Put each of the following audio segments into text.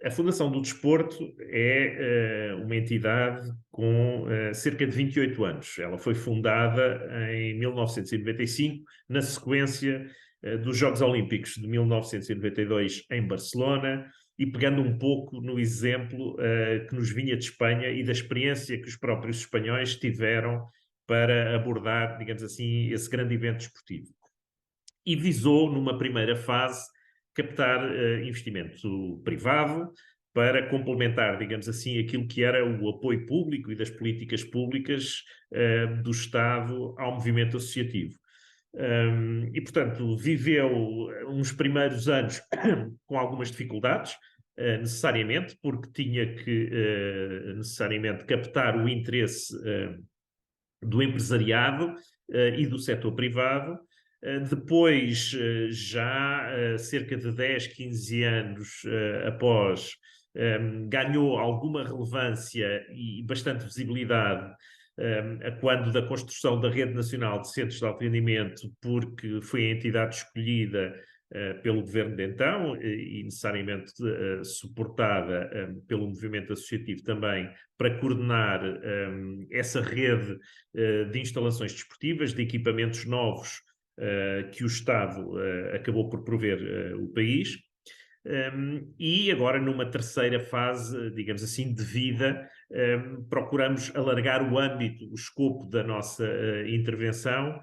A Fundação do Desporto é uma entidade com cerca de 28 anos. Ela foi fundada em 1995, na sequência dos Jogos Olímpicos de 1992 em Barcelona, e pegando um pouco no exemplo que nos vinha de Espanha e da experiência que os próprios espanhóis tiveram para abordar, digamos assim, esse grande evento desportivo. E visou, numa primeira fase, captar investimento privado para complementar, digamos assim, aquilo que era o apoio público e das políticas públicas do Estado ao movimento associativo. E, portanto, viveu uns primeiros anos com algumas dificuldades, necessariamente, porque tinha que necessariamente captar o interesse do empresariado e do setor privado. Depois, já cerca de 10, 15 anos após, ganhou alguma relevância e bastante visibilidade quando da construção da Rede Nacional de Centros de Alto Rendimento, porque foi a entidade escolhida pelo governo de então e necessariamente suportada pelo movimento associativo também para coordenar essa rede de instalações desportivas, de equipamentos novos que o Estado acabou por prover o país. E agora, numa terceira fase, digamos assim, de vida, procuramos alargar o âmbito, o escopo da nossa intervenção,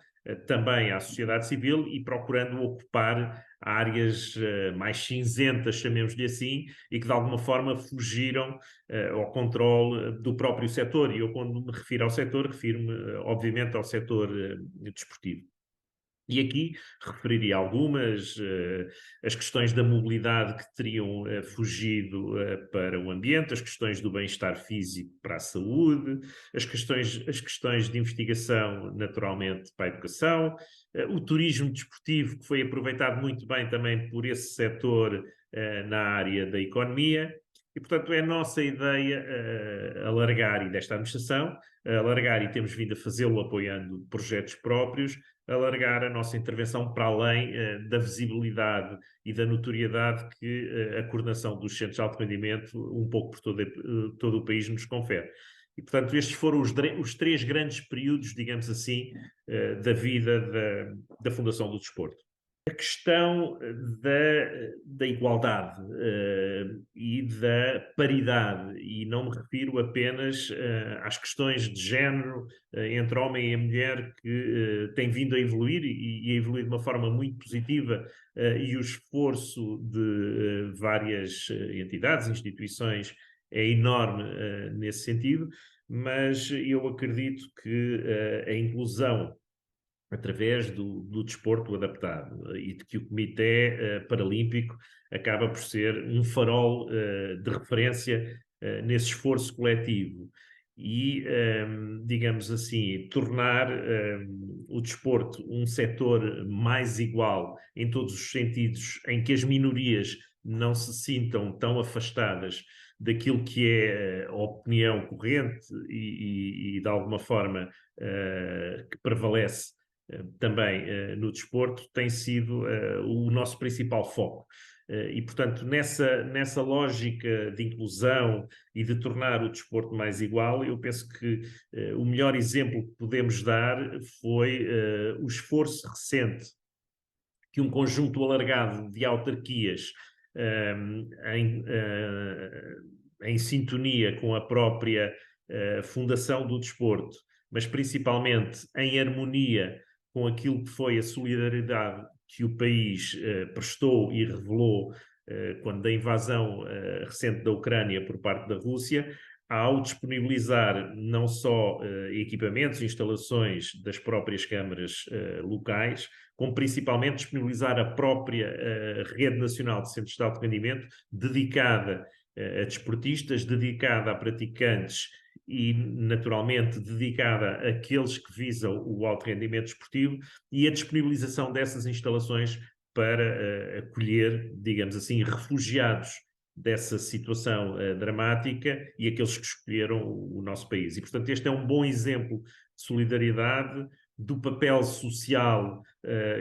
também à sociedade civil, e procurando ocupar áreas mais cinzentas, chamemos-lhe assim, e que de alguma forma fugiram ao controle do próprio setor. E eu, quando me refiro ao setor, refiro-me, obviamente, ao setor desportivo. E aqui referiria algumas, as questões da mobilidade que teriam fugido para o ambiente, as questões do bem-estar físico para a saúde, as questões de investigação, naturalmente, para a educação, o turismo desportivo, que foi aproveitado muito bem também por esse setor na área da economia. E, portanto, é a nossa ideia alargar, e desta administração, alargar, e temos vindo a fazê-lo apoiando projetos próprios, alargar a nossa intervenção para além da visibilidade e da notoriedade que a coordenação dos centros de alto rendimento, um pouco por todo o país, nos confere. E, portanto, estes foram os três grandes períodos, digamos assim, da vida da Fundação do Desporto. A questão da igualdade e da paridade, e não me refiro apenas às questões de género entre homem e mulher, que tem vindo a evoluir e a evoluir de uma forma muito positiva, e o esforço de várias entidades, instituições, é enorme nesse sentido, mas eu acredito que a inclusão através do desporto adaptado, e de que o Comitê Paralímpico acaba por ser um farol de referência nesse esforço coletivo e, digamos assim, tornar o desporto um setor mais igual em todos os sentidos, em que as minorias não se sintam tão afastadas daquilo que é a opinião corrente e de alguma forma que prevalece também no desporto, tem sido o nosso principal foco. E, portanto, nessa lógica de inclusão e de tornar o desporto mais igual, eu penso que o melhor exemplo que podemos dar foi o esforço recente que um conjunto alargado de autarquias em sintonia com a própria Fundação do Desporto, mas principalmente em harmonia com aquilo que foi a solidariedade que o país prestou e revelou quando da invasão recente da Ucrânia por parte da Rússia, ao disponibilizar não só equipamentos, instalações das próprias câmaras locais, como principalmente disponibilizar a própria Rede Nacional de Centros de Alto Rendimento, dedicada a desportistas, dedicada a praticantes e, naturalmente, dedicada àqueles que visam o alto rendimento desportivo, e a disponibilização dessas instalações para acolher, digamos assim, refugiados dessa situação dramática e aqueles que escolheram o nosso país. E, portanto, este é um bom exemplo de solidariedade, do papel social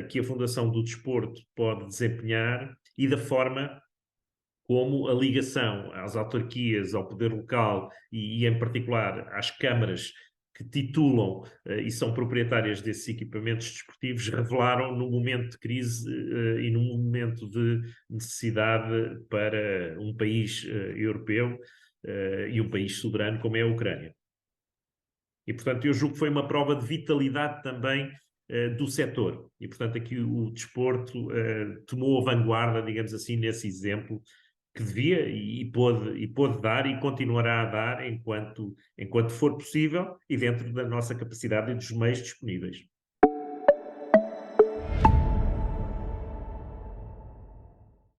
que a Fundação do Desporto pode desempenhar e da forma como a ligação às autarquias, ao poder local e em particular às câmaras que titulam e são proprietárias desses equipamentos desportivos, revelaram no momento de crise e no momento de necessidade para um país europeu e um país soberano como é a Ucrânia. E, portanto, eu julgo que foi uma prova de vitalidade também do setor. E, portanto, aqui o desporto tomou a vanguarda, digamos assim, nesse exemplo que devia e pôde dar e continuará a dar enquanto for possível e dentro da nossa capacidade e dos meios disponíveis.